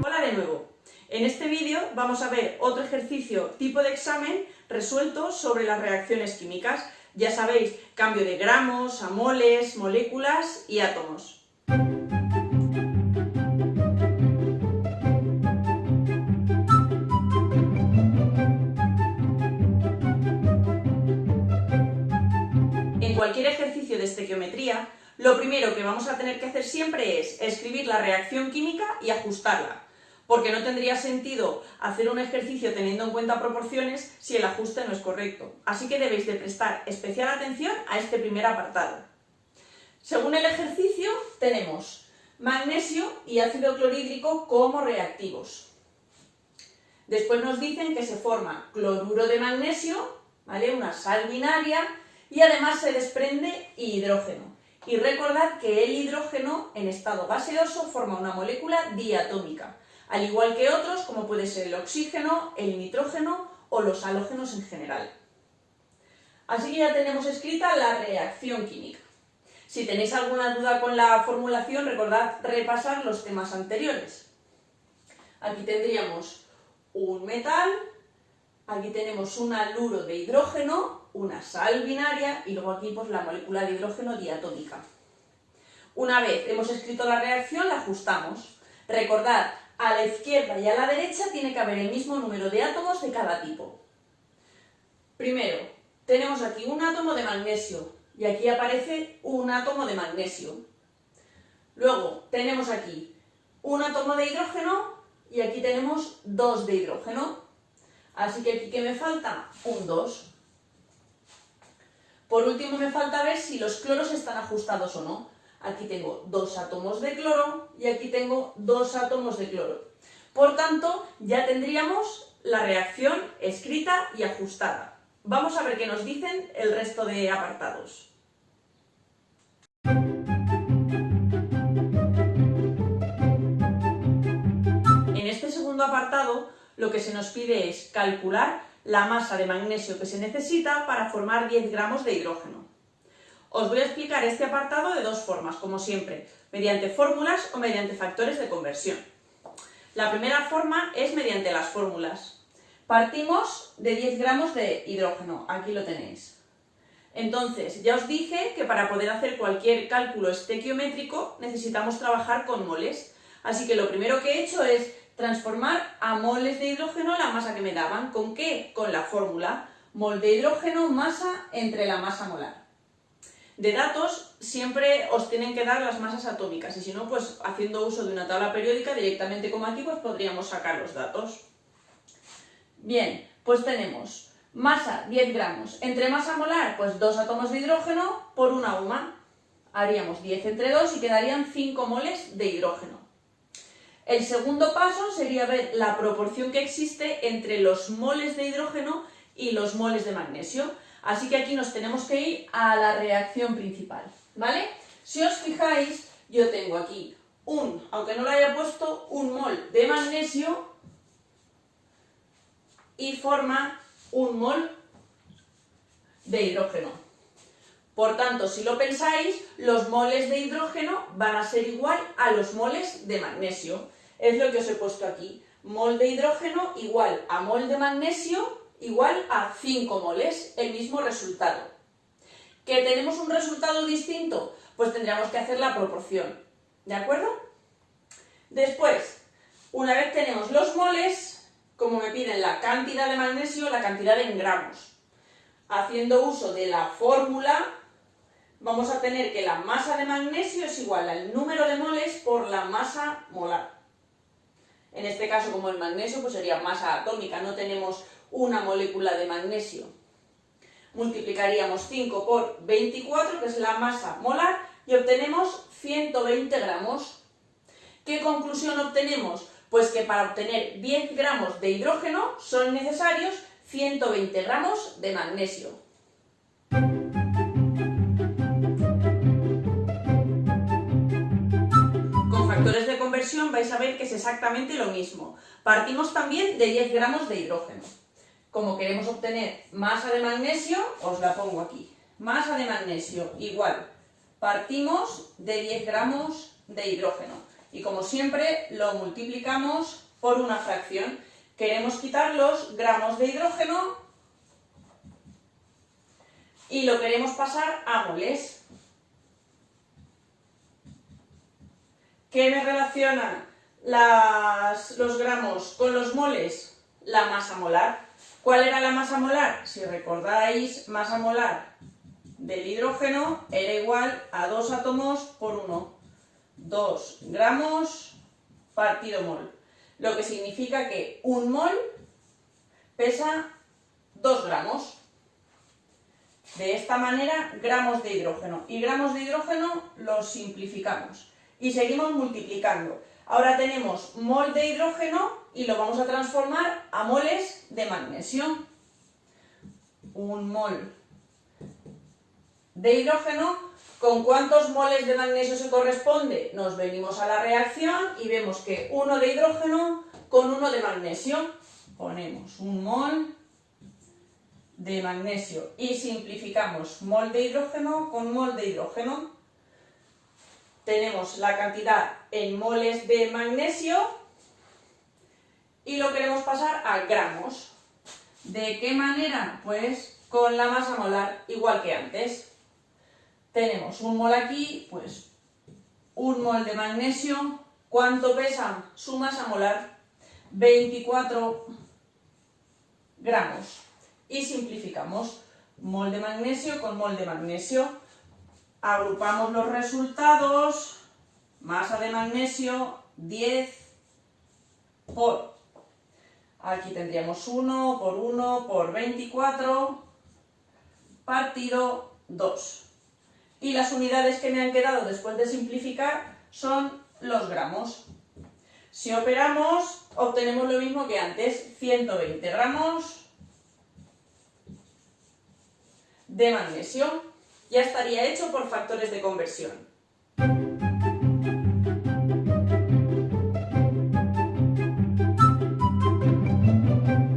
Hola de nuevo. En este vídeo vamos a ver otro ejercicio tipo de examen resuelto sobre las reacciones químicas. Ya sabéis, cambio de gramos a moles, moléculas y átomos. En cualquier ejercicio de estequiometría, lo primero que vamos a tener que hacer siempre es escribir la reacción química y ajustarla, porque no tendría sentido hacer un ejercicio teniendo en cuenta proporciones si el ajuste no es correcto. Así que debéis de prestar especial atención a este primer apartado. Según el ejercicio, tenemos magnesio y ácido clorhídrico como reactivos. Después nos dicen que se forma cloruro de magnesio, ¿vale? Una sal binaria, y además se desprende hidrógeno. Y recordad que el hidrógeno en estado gaseoso forma una molécula diatómica, al igual que otros como puede ser el oxígeno, el nitrógeno o los halógenos en general. Así que ya tenemos escrita la reacción química. Si tenéis alguna duda con la formulación, recordad repasar los temas anteriores. Aquí tendríamos un metal, aquí tenemos un haluro de hidrógeno, una sal binaria y luego aquí pues la molécula de hidrógeno diatómica. Una vez hemos escrito la reacción, la ajustamos. Recordad, a la izquierda y a la derecha tiene que haber el mismo número de átomos de cada tipo. Primero, tenemos aquí un átomo de magnesio y aquí aparece un átomo de magnesio. Luego tenemos aquí un átomo de hidrógeno y aquí tenemos 2 de hidrógeno. Así que aquí, ¿qué me falta? Un 2. Por último, me falta ver si los cloros están ajustados o no. Aquí tengo 2 átomos de cloro y aquí tengo 2 átomos de cloro. Por tanto, ya tendríamos la reacción escrita y ajustada. Vamos a ver qué nos dicen el resto de apartados. En este segundo apartado, lo que se nos pide es calcular la masa de magnesio que se necesita para formar 10 gramos de hidrógeno. Os voy a explicar este apartado de dos formas, como siempre, mediante fórmulas o mediante factores de conversión. La primera forma es mediante las fórmulas. Partimos de 10 gramos de hidrógeno, aquí lo tenéis. Entonces, ya os dije que para poder hacer cualquier cálculo estequiométrico necesitamos trabajar con moles, así que lo primero que he hecho es transformar a moles de hidrógeno la masa que me daban. ¿Con qué? Con la fórmula mol de hidrógeno masa entre la masa molar. De datos siempre os tienen que dar las masas atómicas y si no, pues haciendo uso de una tabla periódica directamente como aquí, pues podríamos sacar los datos. Bien, pues tenemos masa 10 gramos, entre masa molar, pues 2 átomos de hidrógeno por una UMA. Haríamos 10 entre 2 y quedarían 5 moles de hidrógeno. El segundo paso sería ver la proporción que existe entre los moles de hidrógeno y los moles de magnesio. Así que aquí nos tenemos que ir a la reacción principal, ¿vale? Si os fijáis, yo tengo aquí aunque no lo haya puesto, un mol de magnesio y forma un mol de hidrógeno. Por tanto, si lo pensáis, los moles de hidrógeno van a ser igual a los moles de magnesio. Es lo que os he puesto aquí. Mol de hidrógeno igual a mol de magnesio igual a 5 moles, el mismo resultado. ¿Que tenemos un resultado distinto? Pues tendríamos que hacer la proporción, ¿de acuerdo? Después, una vez tenemos los moles, como me piden la cantidad de magnesio, la cantidad en gramos. Haciendo uso de la fórmula, vamos a tener que la masa de magnesio es igual al número de moles por la masa molar. En este caso, como el magnesio, pues sería masa atómica, no tenemos una molécula de magnesio. Multiplicaríamos 5 por 24, que es la masa molar, y obtenemos 120 gramos. ¿Qué conclusión obtenemos? Pues que para obtener 10 gramos de hidrógeno son necesarios 120 gramos de magnesio. Con factores de conversión vais a ver que es exactamente lo mismo. Partimos también de 10 gramos de hidrógeno. Como queremos obtener masa de magnesio, os la pongo aquí. Masa de magnesio igual partimos de 10 gramos de hidrógeno. Y como siempre, lo multiplicamos por una fracción. Queremos quitar los gramos de hidrógeno y lo queremos pasar a moles. ¿Qué me relaciona los gramos con los moles? La masa molar. ¿Cuál era la masa molar? Si recordáis, masa molar del hidrógeno era igual a 2 átomos por 1. 2 gramos partido mol. Lo que significa que un mol pesa 2 gramos. De esta manera, gramos de hidrógeno. Y gramos de hidrógeno los simplificamos. Y seguimos multiplicando. Ahora tenemos mol de hidrógeno y lo vamos a transformar a moles de magnesio. Un mol de hidrógeno, ¿con cuántos moles de magnesio se corresponde? Nos venimos a la reacción y vemos que 1 de hidrógeno con 1 de magnesio. Ponemos un mol de magnesio y simplificamos mol de hidrógeno con mol de hidrógeno. Tenemos la cantidad en moles de magnesio y lo queremos pasar a gramos. ¿De qué manera? Pues con la masa molar, igual que antes. Tenemos un mol aquí, pues un mol de magnesio. ¿Cuánto pesa su masa molar? 24 gramos. Y simplificamos mol de magnesio con mol de magnesio. Agrupamos los resultados. Masa de magnesio 10 por, aquí tendríamos 1 por 1 por 24 partido 2. Y las unidades que me han quedado después de simplificar son los gramos. Si operamos, obtenemos lo mismo que antes, 120 gramos de magnesio. Ya estaría hecho por factores de conversión.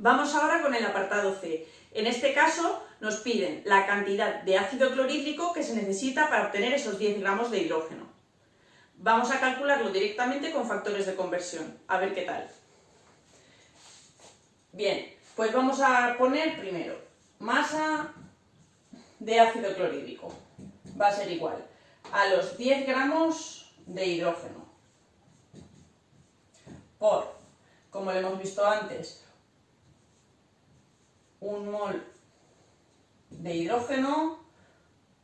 Vamos ahora con el apartado C. En este caso nos piden la cantidad de ácido clorhídrico que se necesita para obtener esos 10 gramos de hidrógeno. Vamos a calcularlo directamente con factores de conversión, a ver qué tal. Bien, pues vamos a poner primero masa de ácido clorhídrico. Va a ser igual a los 10 gramos de hidrógeno por, como lo hemos visto antes, un mol de hidrógeno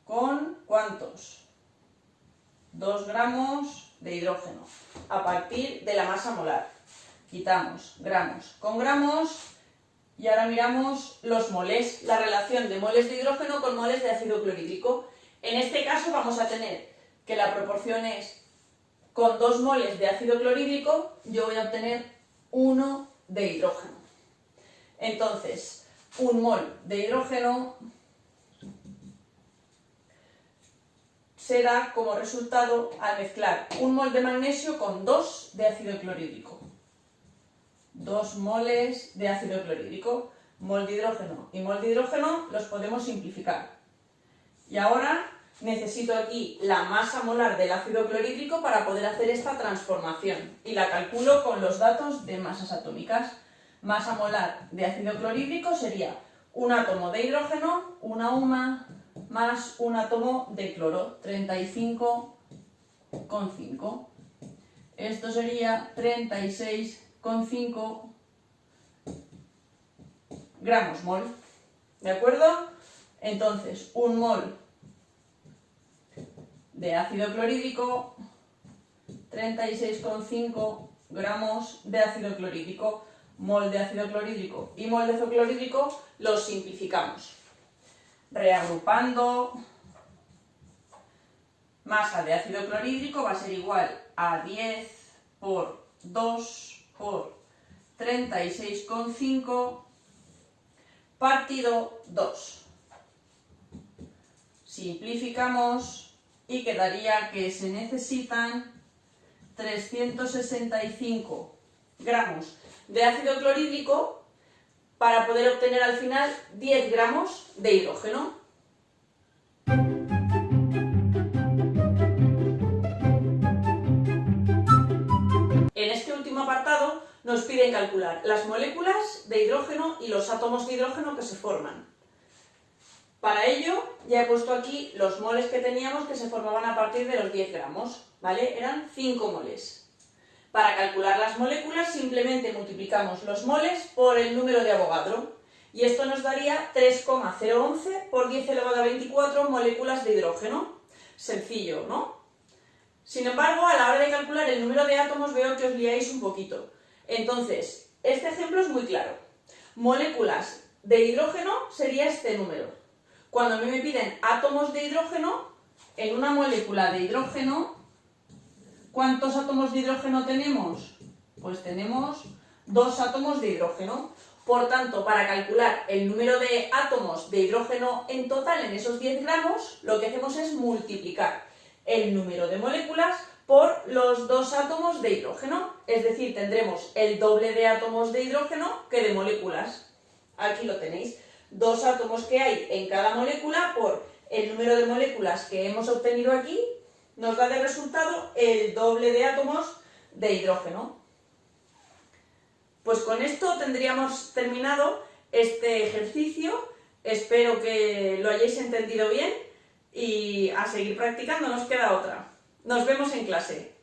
con ¿cuántos? 2 gramos de hidrógeno a partir de la masa molar. Quitamos gramos con gramos y ahora miramos los moles, la relación de moles de hidrógeno con moles de ácido clorhídrico. En este caso vamos a tener que la proporción es con 2 moles de ácido clorhídrico yo voy a obtener 1 de hidrógeno. Entonces, un mol de hidrógeno se da como resultado al mezclar un mol de magnesio con 2 de ácido clorhídrico. 2 moles de ácido clorhídrico, mol de hidrógeno y mol de hidrógeno los podemos simplificar. Y ahora necesito aquí la masa molar del ácido clorhídrico para poder hacer esta transformación y la calculo con los datos de masas atómicas. Masa molar de ácido clorhídrico sería un átomo de hidrógeno, una UMA, más un átomo de cloro, 35,5. Esto sería 36,5 gramos mol. ¿De acuerdo? Entonces, un mol de ácido clorhídrico, 36,5 gramos de ácido clorhídrico. Mol de ácido clorhídrico y mol de ácido clorhídrico los simplificamos. Reagrupando, masa de ácido clorhídrico va a ser igual a 10 por 2 por 36,5 partido 2. Simplificamos y quedaría que se necesitan 365 gramos de ácido clorhídrico para poder obtener al final 10 gramos de hidrógeno. nos piden calcular las moléculas de hidrógeno y los átomos de hidrógeno que se forman. Para ello, ya he puesto aquí los moles que teníamos que se formaban a partir de los 10 gramos, ¿vale? Eran 5 moles. Para calcular las moléculas simplemente multiplicamos los moles por el número de Avogadro y esto nos daría 3,011 por 10 elevado a 24 moléculas de hidrógeno. Sencillo, ¿no? Sin embargo, a la hora de calcular el número de átomos veo que os liáis un poquito. Entonces, este ejemplo es muy claro. Moléculas de hidrógeno sería este número. Cuando a mí me piden átomos de hidrógeno, en una molécula de hidrógeno, ¿cuántos átomos de hidrógeno tenemos? Pues tenemos 2 átomos de hidrógeno. Por tanto, para calcular el número de átomos de hidrógeno en total en esos 10 gramos, lo que hacemos es multiplicar el número de moléculas por los 2 átomos de hidrógeno. Es decir, tendremos el doble de átomos de hidrógeno que de moléculas. Aquí lo tenéis. 2 átomos que hay en cada molécula por el número de moléculas que hemos obtenido aquí nos da de resultado el doble de átomos de hidrógeno. Pues con esto tendríamos terminado este ejercicio. Espero que lo hayáis entendido bien y a seguir practicando, nos queda otra. Nos vemos en clase.